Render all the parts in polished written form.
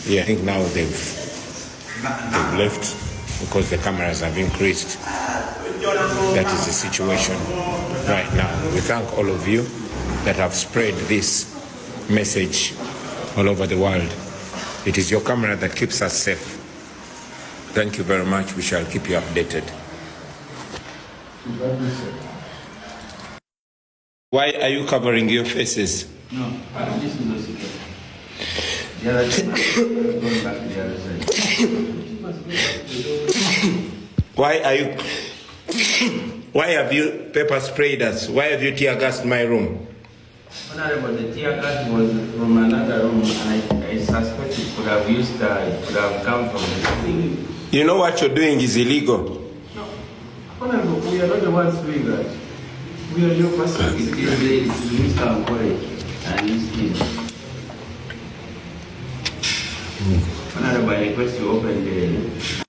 Yeah, I think now they've left because the cameras have increased. That is the situation right now. We thank all of you that have spread this message all over the world. It is your camera that keeps us safe. Thank you very much. We shall keep you updated. Why are you covering your faces? No, this is not secret. The other side, going back to the other side. Why have you pepper sprayed us? Why have you tear gassed my room? Honorable, the tear gas was from another room, and I suspect it could have come from the thing. You know what you're doing is illegal. No, Honorable, we are not the ones doing that. We are your person. It's Mr. College and his team. Honorable, I request you open the.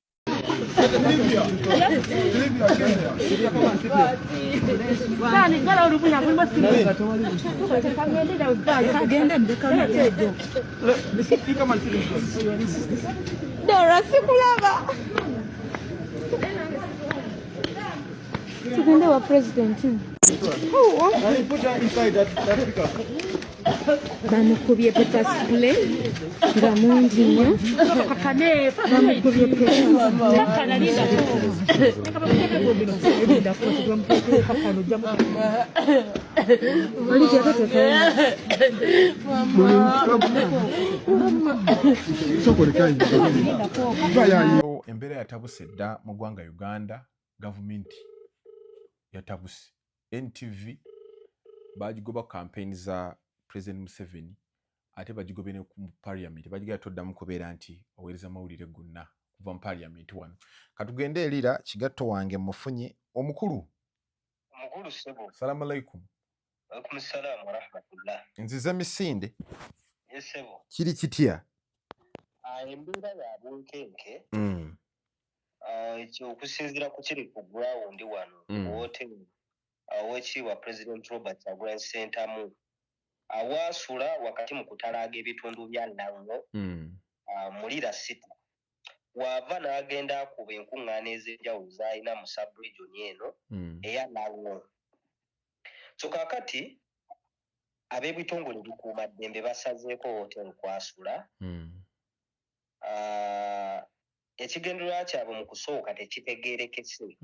Tugende wa president. Put her inside that pickup. Bamukubye pepper spray nga mungi nnyo. Bamukubye Embeera yatabuse dda mu ggwanga Uganda. Gavumenti yatabuse. NTV bagigoba campaign za President Museveni ate bagigobe ne ku parliament bagiga toddamu kubeera nti owereza mawulire gonna kuva mu parliament wano. Katugende erira kigatto wange mufunye omukulu Sebo. Salamu alaikum. Alaikum salam wa rahmatullah. Nzize misinde. Yes, Sebo. Kiri kitya? Embeera ya bunkenke. Ekyo okusinziira ku kiri ku ground wano woteri awekiibwa President Robert Kyagulanyi Ssentamu awaasula wakati mu kutalaaga ebitundu bya Nango Mulira City waava n'agenda akuba enkuŋŋaana ez'enjawulo z'alina mu sub-region eno eya Nango. So kaakati ab'ebitongole bikuumaddembe basazeeko woteri kwasula. Ekigendererwa kyabwe mu kusooka tekitegeerekese.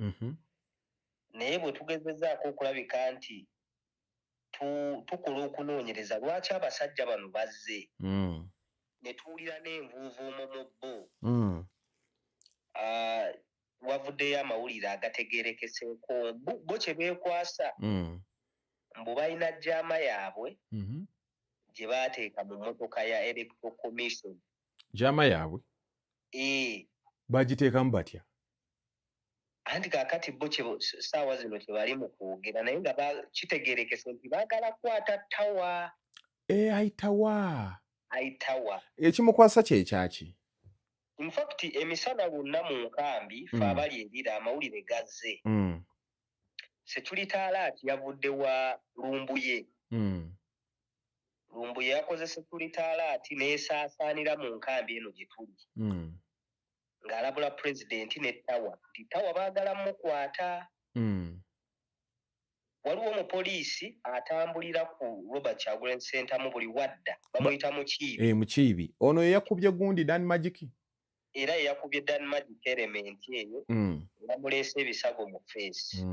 Naye bwe tugezezzaako okulabika nti tukola okunoonyereza lwaki abasajja bano bazze ne tuwulira n'envuuvuumo mu bo wavuddeyo amawulire agategeerekeseeko bo kye beekwasa mbu balina jjaama yaabwe gye baateeka mu mmotoka ya Electoral Commission. Jjaama yaabwe? Bagiteekamu batya? Anti kaakati bo ssaawa zino kye bali mu kwogera naye nga kitegeerekese nti baagala kukwata Tawa. Ayitawa. Ekimukwasa kye kyaki? In fact emisana lwonna mu nkambi fe abali erira amawulire gazze. Security alert yavudde wa Lumbuye. Lumbuye yakoze security alert n'esaasaanira mu nkambi eno gye tuli. Ng'alabula president ne Tawa nti Tawa baagala mukwata. Waliwo omupoliisi atambulira ku Robert Kyagulanyi Ssentamu buli wadda bamuyita Mukiibi. Mukiibi ono ye yakubye gundi Dan Magic. Era ye yakubye Dan Magic element eyo bamuleese ebisago mu feesi.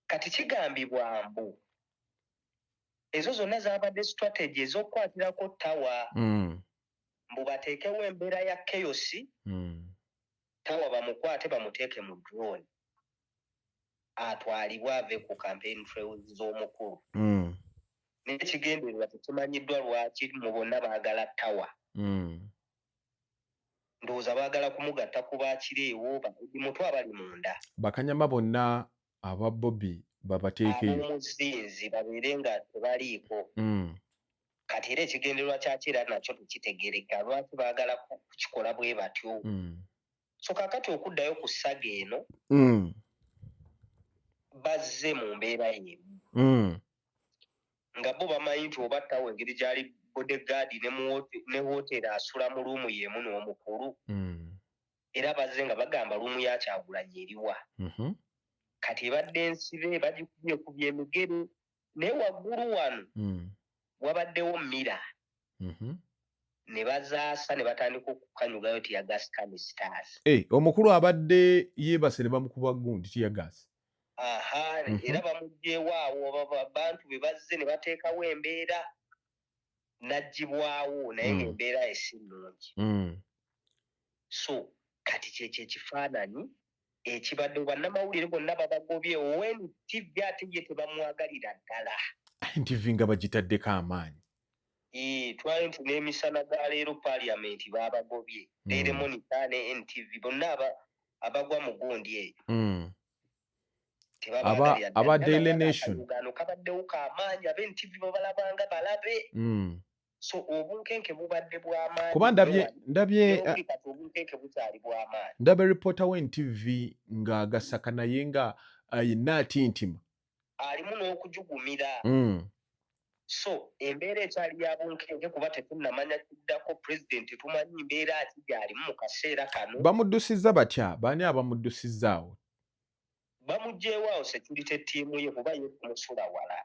Kati kigambibwa mbu ezo zonna zaabadde strategy ez'okukwatirako Tawa. Mbu bateekewo embeera ya chaos. Tawa bamukwate bamuteeke mu drone atwalibwe ave ku campaign trails z'omukulu. N'ekigendererwa tekimanyiddwa lwaki mu bonna baagala Tawa. Ndowooza baagala kumugatta ku baakireewo mutwe abali munda. Bakanyama bonna aba Bobby babateekeyo ab'omuzinzi babeere nga tebaliiko kati era ekigendererwa kyaki era nakyo tukitegereka lwaki baagala kukikola bwe batyo so kakati okuddayo ku ssaga eno bazze mu mbeera yemu nga bo bamanyi nti oba ttawo engeri gyali bodegaadi ne wooteri asula mu luumu yemu n'omukulu era bazze nga bagamba luumu ya Kyagulanyi eriwa kati ebadde ensibe bagikubye emigere naye waggulu wano wabaddewo mira ne bazaasa ne batandika okukanyugayo tiyagasi canisters omukulu abadde yeebase ne bamukuba gundi tiyagasi era bamugjeewo awo abantu be bazze ne bateekawo embeera n'aggyibwawo naye ng'embeera esi nnungi so kati kyekyo ekifaananyi ekibadde bannamawulire bonna babagobye owen TV ate ye tebamwagalira ddala NTV nga bagitaddeko amaanyi twali nti n'emisana ga leero paliamenti babagobye Daily Monitor ne NTV bonna abagwa mu gundi eyo aba Daily Nation kabaddewo k'amaanyi ab'NTV babalabanga balabe so obunkenke bubadde bw'amaanyi kuba ndabye obunkenke bukyali bw'amaanyi ndabye reporter w'NTV ng'agasaka naye nga yenna atintima alimu n'okujugumira so embeera ekyali ya bunkenke kuba tetunnamanya kiddako pulezidenti tumanyi mbeera ati gy'alimu mu kaseera kano bamuddusizza batya baani abamuddusizaawo bamugjeewo awo security ttiimu ye kuba ye kumusula wala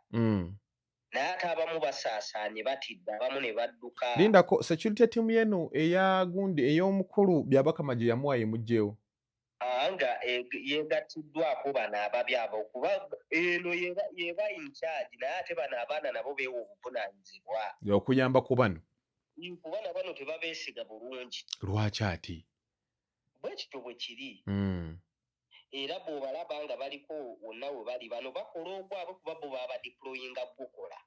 naye ate abamu basaasaanye batidde abamu ne badduka lindako security ttiimu yeno eya gundi ey'omukulu byabakama gye yamuwa yemugjeewo nga yegattiddwako bano ababi abo kuba eno yeba in charge naye ate bano abaana nabo beewa obuvunaanyizibwa okuyamba ku bano kuba na bano tebabeesiga bulungi lwaki ati bwe kityo bwe kiri era bw'obalaba nga baliko wonna we bali bano bakola ogwabwe kuba bo babadiployinga gukola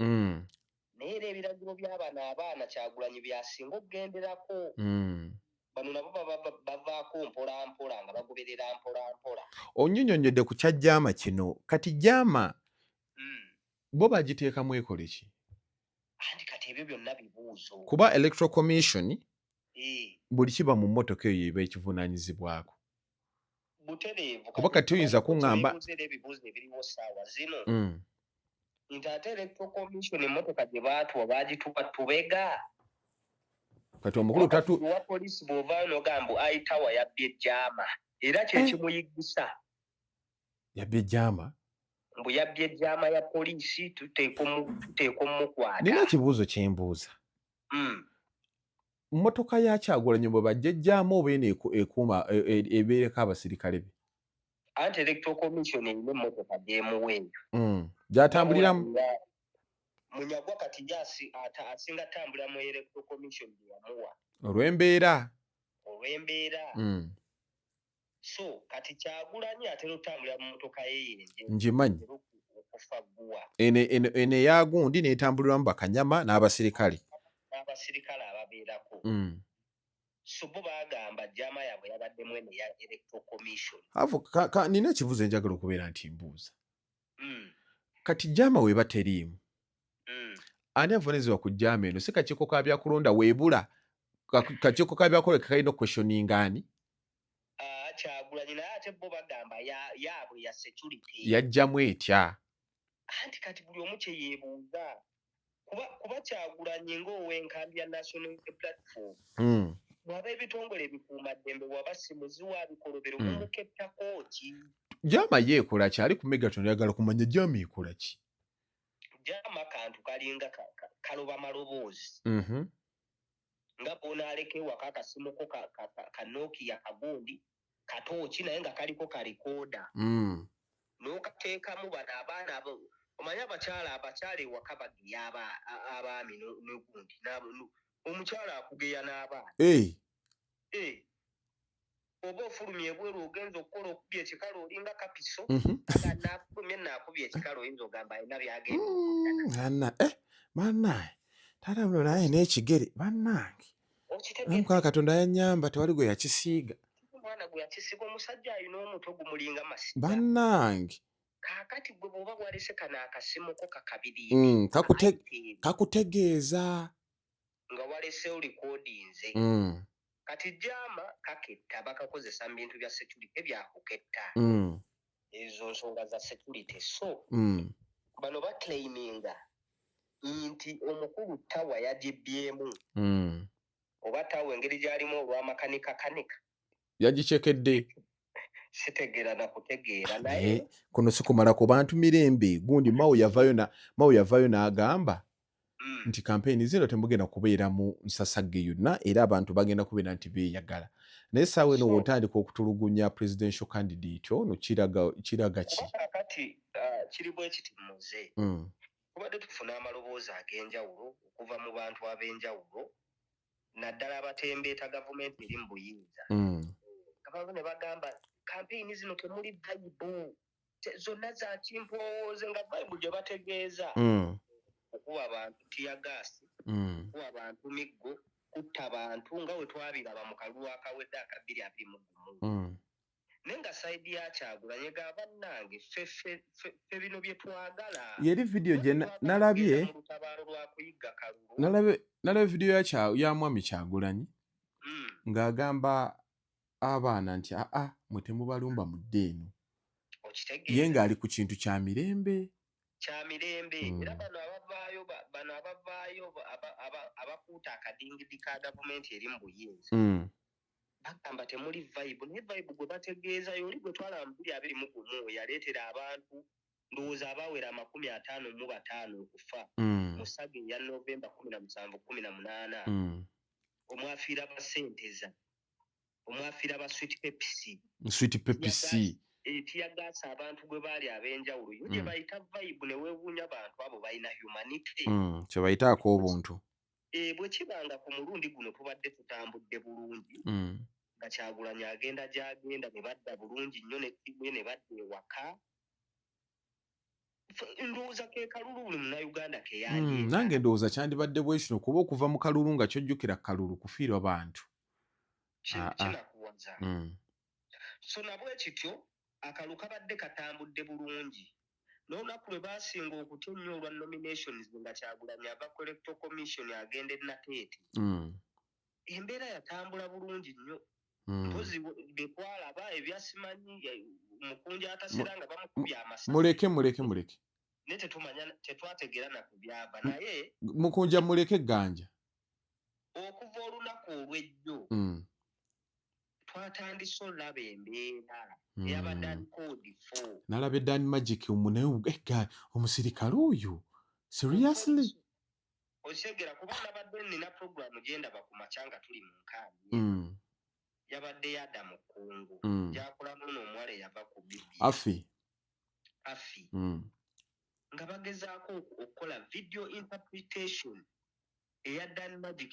naye era ebiragiro by'abano abaana Kyagulanyi byasinga okugenderako bano nabo bavaako mpolampola nga bagoberera mpolampola onyonyonyodde ku kya jaama kino kati jaama bo bagiteekamu ekole ki anti kati ebyo byonna bibuuzo kuba electoral commission buli kiba mu mmotoka eyo eba ekivunaanyizibwako butereevu kuba kati oyinza kuŋŋamba ebibuuzo ebiriwo ssaawa zino nti ate electoral commission emmotoka gye baatuwa baagituwa tubega kati omukulu wa poliisi bw'ovaayo n'ogamba ayitawa yabbye ejjaama era kyekimuyigisa yabbye ejjaama mbu yabbye ejjaama ya poliisi tuteeka omumukwata nina ekibuuzo kye mbuuza mmotoka ya Kyagulanyi bwe bajja ejjaama oba eno ekuuma ebeereko abasirikale be anti electoral commission erina emmotoka gyemuweeyo gyatambuliramu Munyagwa kati asinga atambula mu electoral commission gye yamuwa olw'embeera so kati Kyagulanyi atera otambulira mu mmotoka ye ngimanyi okufa gguwa eno eya gundi n'etambuliramu bakanyama n'abasirikale ababeerako so bo bagamba jjaama yaabwe yabaddemu eno ya electoral commission nina ekibuuzo enjagala okubeera nti mbuuza kati jjaama weeba teriimu ani avunaanyizibwa ku jjaama eno si kakiiko ka byakulonda weebula kakiiko ka byakulonda kalina okweshoninga ani Kyagulanyi naye ate bo bagamba yaabwe ya security yajjamu etya anti kati buli omu kye yeebuuza kuba Kyagulanyi ng'ow'enkambi ya National Unity Platform bw'aba ebitongole ebikuumaddembe bw'aba simuzi wa bikolobero mumukettako ki jjaama ye ekola ki ali ku Megaton yagala kumanya jjaama ekola ki jjaama kantu kalinga kaloba maloboozi nga bw'onaaleka ewaka akasimuko ka Nokia kagundi katooki naye nga kaliko kalekooda n'okateekamu bano abaana omanyi abakyala ewaka bageya abaami n'ogundi omukyala akugeya n'abaana oba ofulumya ebweru ogenza okukola okubya ekikalo olinga kapiso naafulumye naakubya ekikalo oyinza ogamba alina byagenda bannaye taata buno naye n'ekigere bannange namukaa Katonda yannyamba tewali gwe yakisiiga omwana gwe yakisiga omusajja alina omutwe gumulinga masiga bannange Kakati gwe bw'oba walese kana akasimu ko kakabiri kakutegeeza nga walesewo recordinze kati jama kaketta bakakozesa mu bintu bya security ebyakuketta ezo nsonga za security so bano baclaiminga nti omukulu tawa yagibyemu oba tawa engeri gyalimu olw'amakanika yagicekedde sitegera na kutegeera naye kuno sikumala ku bantu mirembe gundi Mao yavayo n'agamba nti kampeyini zino temugenda kubeera mu nsasagge yonna era abantu bagenda kubeera nti beeyagala naye saawa eno wotandika okutulugunya presidential candidate ono kiraga ki kati kiri bwe kiti muze kubadde tufuna amaloboozi ag'enjawulo okuva mu bantu ab'enjawulo naddala abatembeeta gavumenti eri mu buyinza abantu ne bagamba kampeyini zino temuli vayibu zonna za kimpowooze nga vayibu gye bategeeza okuwa abantu tiyagaasi okuwa abantu miggo kutta abantu nga we twabiraba mu kalulu akawedde aka 2021 naye nga sayidi ya Kyagulanyi ga bannange ffe bino bye twagala yeri vidiyo gye nalabye vidiyo ya mwami Kyagulanyi ng'agamba abaana nti mwe temubalumba mu ddeeno ye ng'ali ku kintu kya mirembe era bano abavaayo abakuuta akadingidi ka gavumenti eri mu buyinza bagamba temuli vayibu naye vayibu gwe bategeeza yoli gwe twalaba mu 2021 yaleetera abantu ndowooza abawera 55 okufa mu saga eya Novemba 17-18 omwafiira basenteza omwafiira ba sweet pepsi tiyagaasa abantu gwe baali ab'enjawulo yo gye bayita vayibu ne weewuunya abantu abo balina humanity kye bayitaako obuntu bwe kibanga ku mulundi guno tubadde tutambudde bulungi nga Kyagulanyi agenda gy'agenda ne badda bulungi nnyo ne ttiimu ne badda ewaka ndowooza ke kalulu buli munnayuganda ke yandiyeta nange ndowooza kyandibadde bwe kino kuba okuva mu kalulu nga kyojjukira kalulu kufiirwa bantu kinakuwaza so nabwe kityo akalu kabadde katambudde bulungi n'olunaku lwe baasinga okutya ennyo olwa nominations nga Kyagulanyi ava ku electoral commission agenda e Nateete embeera yatambula bulungi nnyo mpozi bye twalaba ebyasimanyi mukunja atasera nga bamukubye amasasi muleke naye tetwategeera na ku byava naye mukunja muleke ganja okuva olunaku olw'ejjo twatandise olaba embeera eyabadde alikodi 4 nalaba Dan Magic naye omusirikale oyo seriously okyegera kuba nabadde nina programu gyendaba ku makyanga tuli mu nkambi yabadde yadda mu Kongo gyakolamu n'omuwala eyava ku bibi afi nga bagezaako okukola video interpretation eya Dan Magic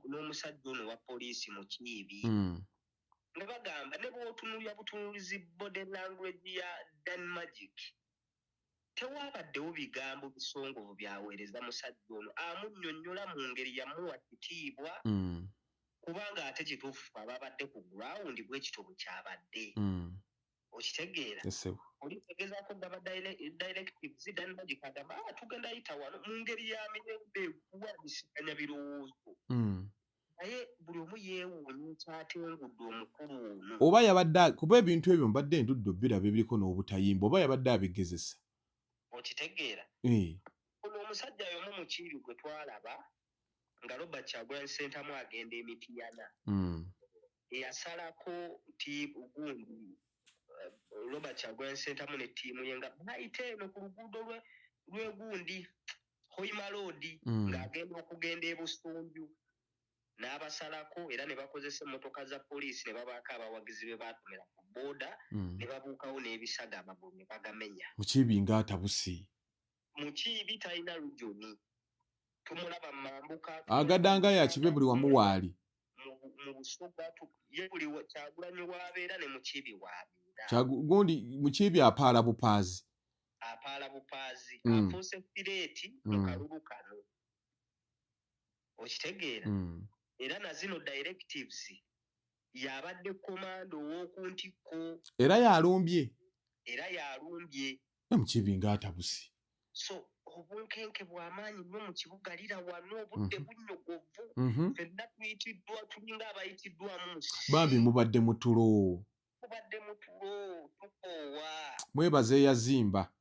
n'omusajja ono wa poliisi mu Kiibi nga bagamba ne bw'otunulya butunulizi body language ya Dan Magic tewabaddewo bigambo bisongovu byaweereza musajja ono amunnyonnyola mu ngeri yamuwa kitiibwa kubanga ate kituufu ababadde ku ground bwe kito bwe kyabadde okitegeera olitegezaako gaba directives Dan Magic agamba tugenda yita wano mu ngeri ya mirembe kuwabisikanya birowoozo naye buli omu yeewuunya ekyatengudde omukulu ono oba yabadde kuba ebintu ebyo mbadde ndudde biraba ebiriko n'obutayimba oba yabadde abigezesa okitegeera ono omusajja y'omu mu Kiibi gwe twalaba nga Robert Kyagulanyi Ssentamu agenda Emityana eyasalako gundi Robert Kyagulanyi Ssentamu ne ttiimu ye nga bayita eno ku luguudo lw'egundi Hoima Road ng'agenda okugenda e Busunju n'abasalako era ne bakozesa emmotoka za poliisi ne babaako abawagizi be baatumira ku booda ne babuukawo n'ebisaga amagulu ne bagamenya mu Kiibi ng'atabuse mu Kiibi talina lujoni tumulaba mu mambuka agadanga yakibe buli wamu waali mu Busoga ye buli Kyagulanyi w'abeera ne mu Kiibi w'abeera gundi mu Kiibi apaala bupaazi afuuse fireeti mu kalulu kano okitegeera era na zino directives yabadde komando ow'oku ntikko era yalumbye Namukibinga atabusi. So obunkenke bw'amaanyi nnyo mu kibuga lira wano obudde bunnyogovu ffenna tuyitiddwa tulinga abayitiddwamu bambi mubadde mutulo tukoowa mwebaze yazimba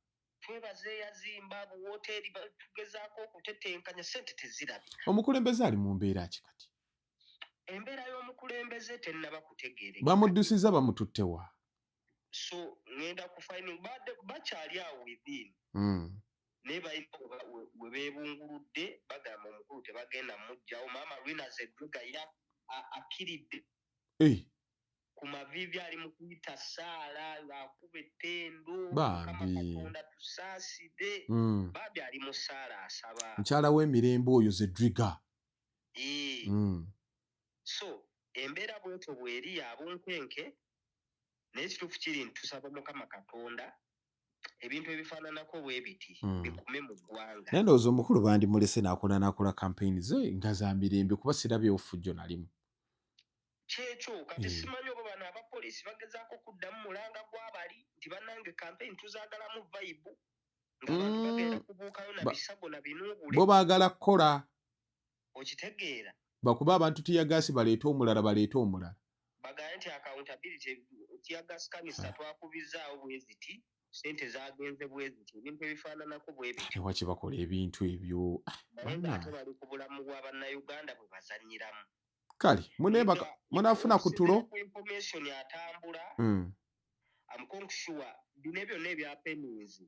buwoteeri tugezaako okutetenkanya ssente tezirabika. Omukulembeze ali mu mbeera ki kati? Embeera y'omukulembeze tennaba kutegeereka. Bamuddusiza bamututte wa? So ngenda kufaini bakyali awo within. Naye balina we beebunguludde bagamba omukulu tebagenda mujjawo. Maama Rina Zedruga akiridde ku mavivi ali mu kuyita ssaala ng'akuba ettendo Katonda tusaasire. Bambi ali mu ssaala asaba. Mukyala w'emirembe oyo Zedruga. So embeera bwetyo bw'eri ya bunkenke naye ekituufu kiri nti tusaba Mukama Katonda ebintu ebifaananako bwe biti bikume mu ggwanga. Naye ndowooza omukulu bandimulese n'akola campaign ze nga za mirembe kuba sirabye ofujjo nalimu. Kyekyo kati simanyi oba bano abapoliisi bagezaako kuddamu mulanga gw'abali nti bannange campaign tuzaagalamu vibe ng'abantu bagenda kubuukayo na bisago na binuubule. Bo baagala kukola. Okitegeera? Bakuba abantu tiyagaasi baleete omulala. Bagaye nti accountability tiyagaasi kanisa twakubizaawo bwe ziti. Sente zagenze bwe ziti ebintu ebifaananako bwe biti. Tewa kye bakola ebintu ebyo. Naye ng'ate bali ku bulamu bwa bannayuganda bwe bazannyiramu. Kale munaafuna ku tulo. Information atambula. I'm quite sure bino byonna ebya pennies.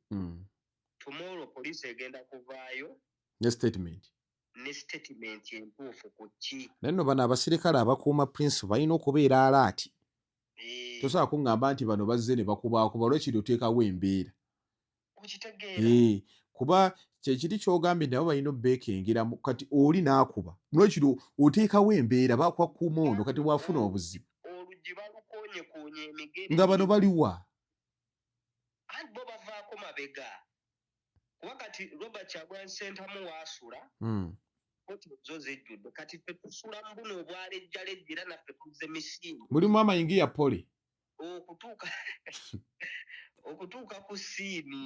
Tomorrow police egenda kuvaayo. Ne statement entuufu ku ki. Naye nno bano abasirikale abakuuma Prince balina okubeera alaati. Tosobola kuŋŋamba nti bano bazze ne bakubakuba olwekiri oteekawo embeera. Okitegeera? Kuba kyekiri ky'ogambye nabo balina obbeekengera kati oli n'akuba. Olwekiri oteekawo embeera bakwakuuma ono kati bw'afuna obuzibu. Oluggi balukoonyekoonye emigere. Nga bano baliwa? Anti bo bavaako mabega. Kuba kati Robert Kyagulanyi Ssentamu waasula. Koti zo zejjudde kati ffe tusula mu buno obwalejjalejja era naffe tuzze misiini. Mulimu amayingira pole. Okutuuka ku siini.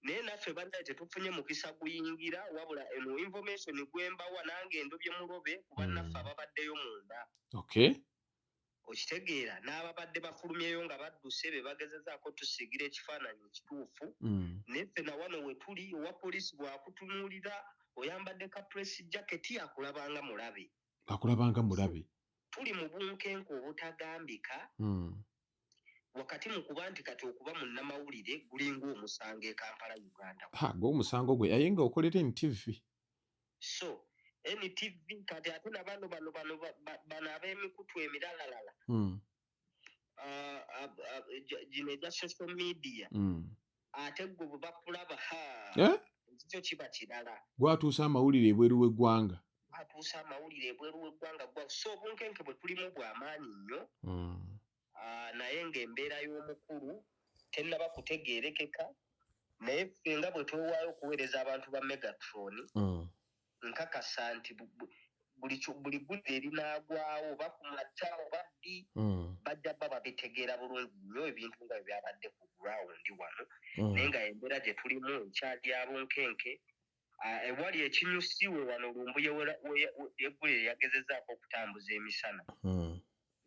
Naye naffe bannaye tetufunye mukisa guyingira wabula eno information gwembawa nange endobye mulobe kuba naffe ababaddeyo munda. Okitegeera n'ababadde bafulumyeyo nga badduse be bagezezaako tusigira ekifaananyi ekituufu. Naye ffe na wano we tuli owa poliisi bw'akutunuulira oyambadde ka press jacket akulabanga mulabe. Tuli mu bunkenke obutagambika. Wakati mu kuba nti kati okuba munnamawulire gulinga omusango e Kampala Uganda. Gw'omusango gwe aye nga okolera NTV. So NTV kati ate na bano ab'emikutu emiralalala. Gino egya social media. Ate gwe bwe bakulaba ekyo kiba kirala. Gwatuusa amawulire ebweru w'eggwanga. So obunkenke bwe tulimu bw'amaanyi nnyo. Naye ng'embeera y'omukulu tennaba kutegeerekeka. Naye ffe nga bwe twewaayo okuweereza abantu ba Megatron. Nkakasa nti buli gudde erinaagwawo oba ku makya oba ddi bajja bba babitegeera bulungi nnyo ebintu nga byabadde ku ground wano. Naye nga embeera gye tulimu ekyali abunkenke ewali ekinyusiwe wano Lumbuye eggule yagezezaako okutambuza emisana.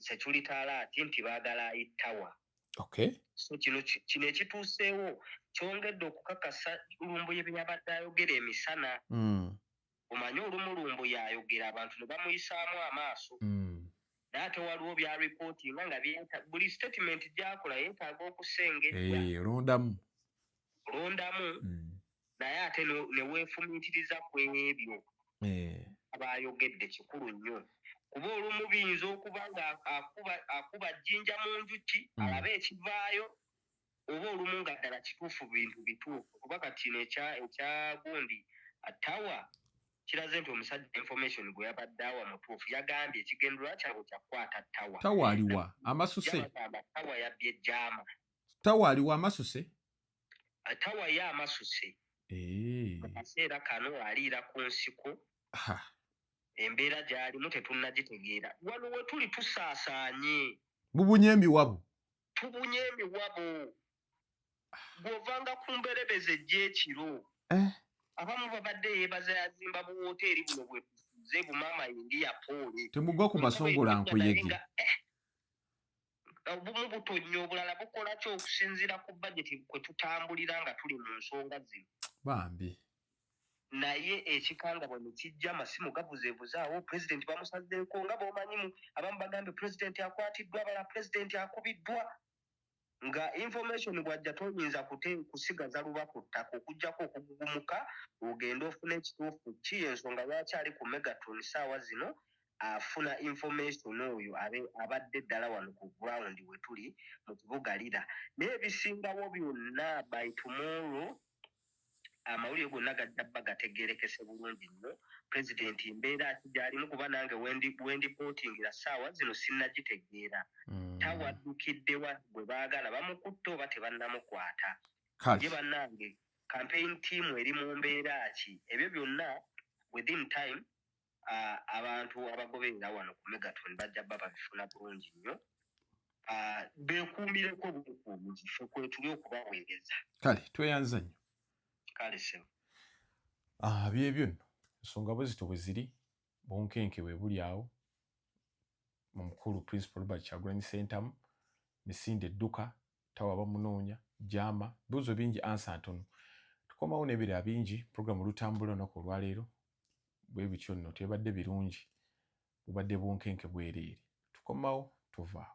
Sekiritaala ati nti baagala ayitawa. So kino ekituuseewo kyongedde okukakasa Lumbuye bye yabadde ayogera emisana. Omanyi olumu Lumbuye ayogera abantu ne bamuyisaamu amaaso. Naye ate waliwo bya reportinga nga buli statement gy'akola yeetaaga okusengejja. Londamu. Naye ate ne weefumiitiriza ku ebyo abayogedde kikulu nnyo. Kuba olumu biyinza okuba nga akuba jjinja mu njuki alabe ekivaayo oba olumu nga ddala kituufu bintu bituufu. Kuba kati kino ekya gundi Tawa kiraze nti omusajja information gwe yabadde awa mutuufu yagambye ekigendererwa kyabwe kyakukwata Tawa. Tawa aliwa amasuse. Tawa yabbye ejjaama. Tawa aliwa amasuse. Tawa ye amasuse. Mu kaseera kano aliira ku nsiko. Embeera gy'alimu tetunnagitegeera. Wano we tuli tusaasaanye. Tubunye emiwabo. bw'ovanga ku mberebeze gy'ekiro abamu babadde yeebaza yazimba bu woteeri buno bwe tufuze bumama India Pole temugwa ku masongola nkuyege obumu butonnya obulala bukola ki okusinziira ku bajeti kwe tutambulira nga tuli mu nsonga zino bambi naye ekikanga bwe kijja amasimu gavuzeevuzaawo pulezidenti bamusazeeko nga bw'omanyimu abamu bagambye pulezidenti akwatiddwa abala pulezidenti akubiddwa nga information bw'ajja toyinza kusigaza luba ku ttaka okuggyako okugugumuka ogenda ofuna ekituufu ki ensonga lwaki ali ku Megatron ssaawa zino afuna information oyo abadde ddala wano ku ground we tuli mu kibuga Lira naye ebisingawo byonna by tomorrow amawulire gonna gajja bba gategeerekese bulungi nnyo pulezidenti embeera ati gy'alimu kuba nange wendipootingira ssaawa zino sinnagitegeera tawaddukiddewa bwe baagala bamukutte oba tebannamukwata ye bannange campaign team eri mu mbeera ki ebyo byonna within time abantu abagoberera wano ku Megatron bajja bba babifuna bulungi nnyo beekuumireko bukuumizi ffe kwe tuli okubaweereza kale tweyanza nnyo kale sewo byebyo nno ensonga bwezito bwe ziri bunkenke bwe buli awo mu mukulu Principal Robert Kyagulanyi Ssentamu Misinde Edduka tawa bamunoonya jama bibuzo bingi ansa ntono tukomawo n'ebirala bingi programu lutambula olunaku olwaleero bwe bityo nno tebadde birungi bubadde bunkenke bwereere tukomawo tuvaawo